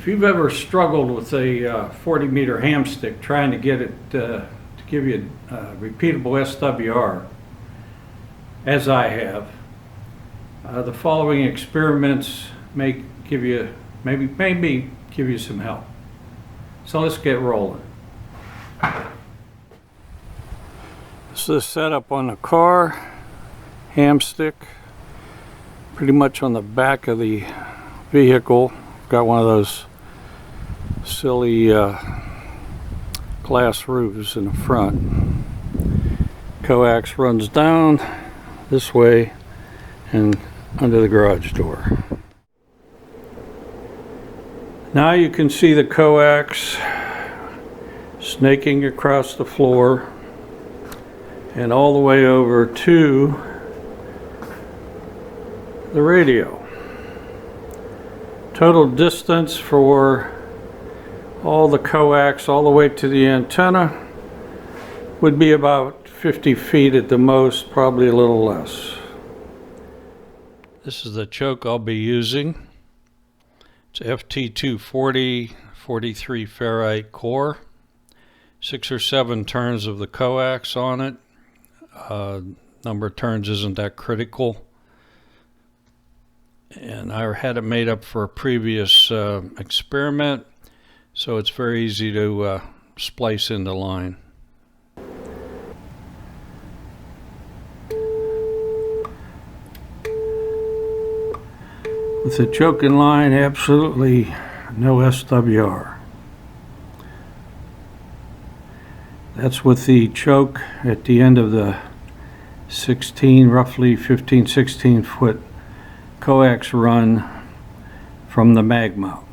If you've ever struggled with a 40 meter hamstick trying to get it to give you a repeatable SWR, as I have, the following experiments may give you, maybe give you some help. So let's get rolling. This is the setup on the car, hamstick, pretty much on the back of the vehicle. Got one of those silly glass roofs in the front. Coax runs down this way and under the garage door. Now you can see the coax snaking across the floor and all the way over to the radio. Total distance for all the coax all the way to the antenna would be about 50 feet at the most, probably a little less. This is the choke I'll be using. It's FT240 43 ferrite core, 6 or 7 turns of the coax on it. Number of turns isn't that critical. And I had it made up for a previous experiment, so it's very easy to splice into line. With the choke in line, absolutely no SWR. That's with the choke at the end of the 16, roughly 15, 16 foot coax run from the mag mount.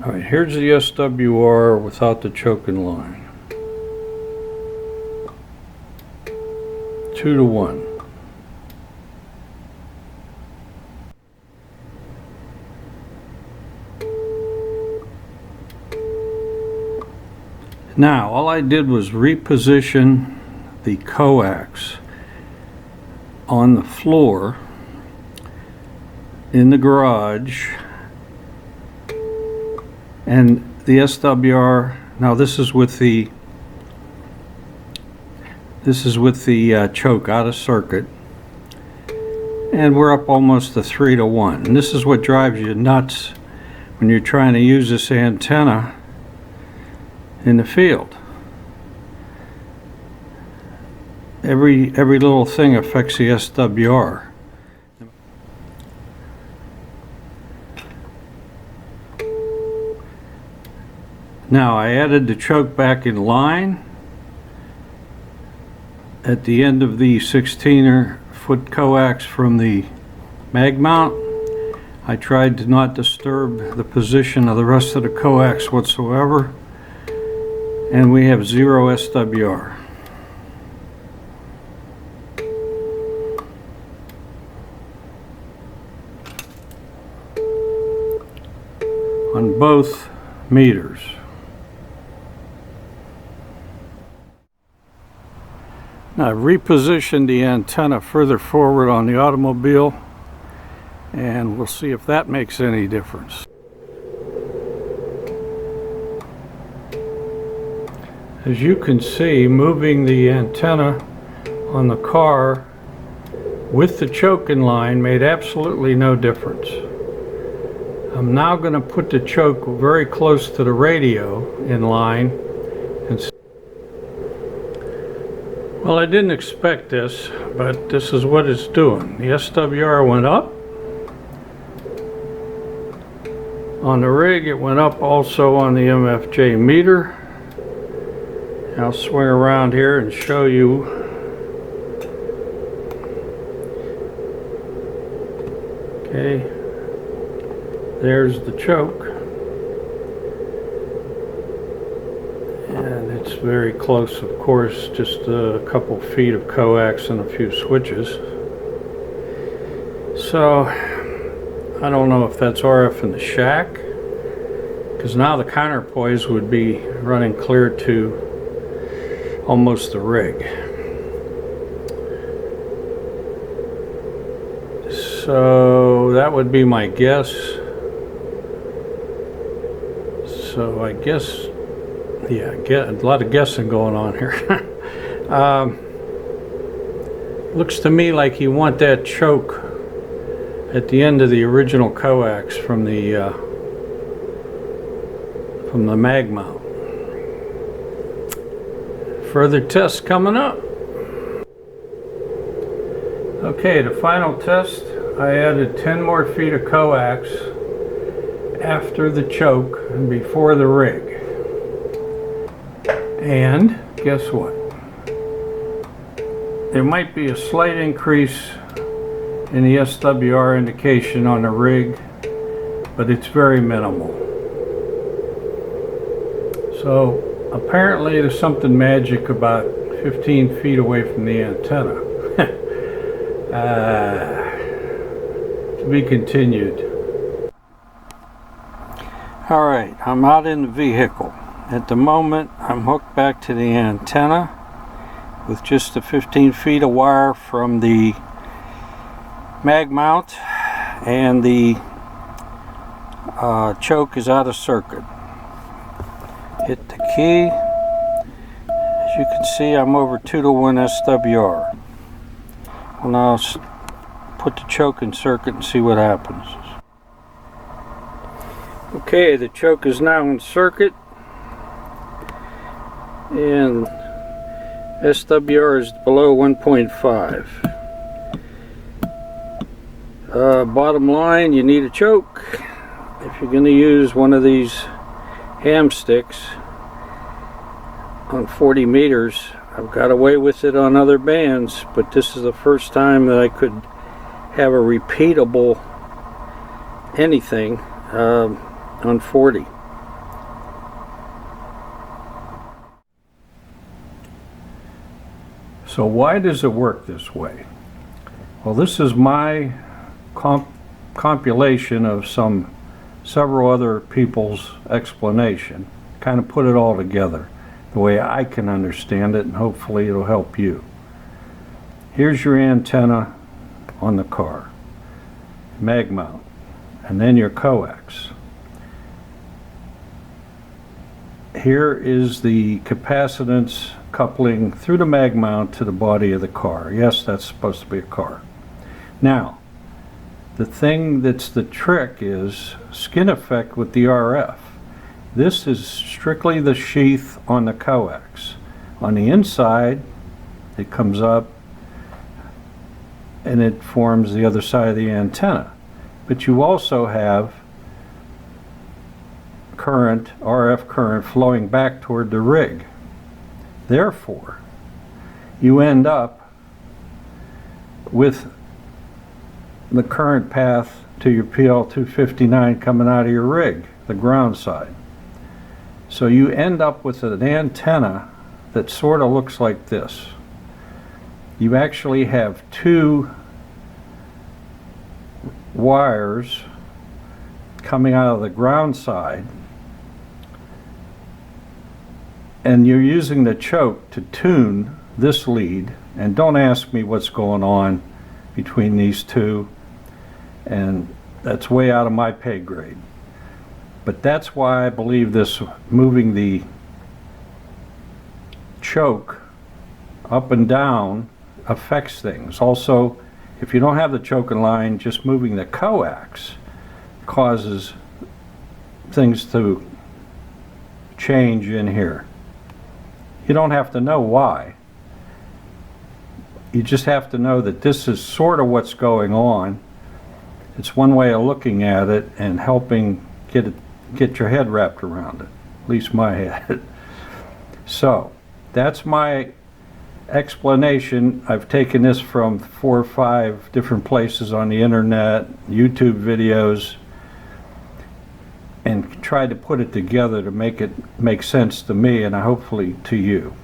Alright, here's the SWR without the choke in line. 2 to 1. Now, all I did was reposition the coax on the floor in the garage, and the SWR, now this is with the choke out of circuit, and we're up almost to 3 to 1. And this is what drives you nuts when you're trying to use this antenna in the field. Every little thing affects the SWR. Now I added the choke back in line at the end of the 16 foot coax from the mag mount. I tried to not disturb the position of the rest of the coax whatsoever, and we have 0 SWR. On both meters. Now I've repositioned the antenna further forward on the automobile, and we'll see if that makes any difference. As you can see, moving the antenna on the car with the choke in line made absolutely no difference. I'm now going to put the choke very close to the radio in line. And well, I didn't expect this, but this is what it's doing. The SWR went up. On the rig, it went up also on the MFJ meter. I'll swing around here and show you. Okay, there's the choke, and it's very close, of course, just a couple feet of coax and a few switches. So I don't know if that's RF in the shack, because now the counterpoise would be running clear to almost the rig. So that would be my guess. So I guess, yeah, get a lot of guessing going on here. Looks to me like you want that choke at the end of the original coax from the mag mount. Further tests coming up. Okay, the final test, I added 10 more feet of coax after the choke and before the rig. And guess what? There might be a slight increase in the SWR indication on the rig, but it's very minimal. So apparently there's something magic about 15 feet away from the antenna. To be continued. Alright, I'm out in the vehicle. At the moment, I'm hooked back to the antenna with just the 15 feet of wire from the mag mount, and the choke is out of circuit. Hit the key. As you can see, I'm over 2-to-1 SWR. Well, now I'll put the choke in circuit and see what happens. Okay, the choke is now in circuit, and SWR is below 1.5. Bottom line, you need a choke if you're going to use one of these Hamsticks on 40 meters. I've got away with it on other bands, but this is the first time that I could have a repeatable anything on 40. So why does it work this way? Well, this is my compilation of several other people's explanation. Kind of put it all together the way I can understand it, and hopefully it'll help you. Here's your antenna on the car, mag mount, and then your coax. Here is the capacitance coupling through the mag mount to the body of the car. Yes, that's supposed to be a car. Now, the thing that's the trick is skin effect with the RF. This is strictly the sheath on the coax. On the inside, it comes up and it forms the other side of the antenna. But you also have current, RF current, flowing back toward the rig. Therefore, you end up with the current path to your PL259 coming out of your rig, the ground side. So you end up with an antenna that sort of looks like this. You actually have two wires coming out of the ground side, and you're using the choke to tune this lead. And don't ask me what's going on between these two, and that's way out of my pay grade. But that's why I believe this moving the choke up and down affects things. Also, if you don't have the choke in line, just moving the coax causes things to change in here. You don't have to know why. You just have to know that this is sort of what's going on. It's one way of looking at it and helping get your head wrapped around it, at least my head. So that's my explanation. I've taken this from 4 or 5 different places on the internet, YouTube videos, and tried to put it together to make it make sense to me and hopefully to you.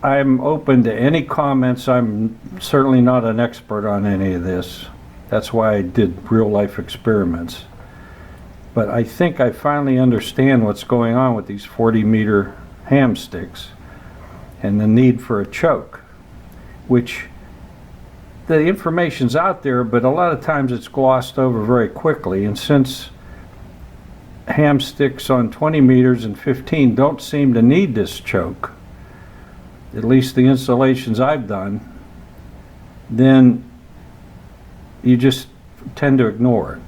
I'm open to any comments. I'm certainly not an expert on any of this. That's why I did real life experiments. But I think I finally understand what's going on with these 40-meter Hamsticks and the need for a choke, which the information's out there, but a lot of times it's glossed over very quickly. And since hamsticks on 20 meters and 15 don't seem to need this choke, at least the installations I've done, then you just tend to ignore it.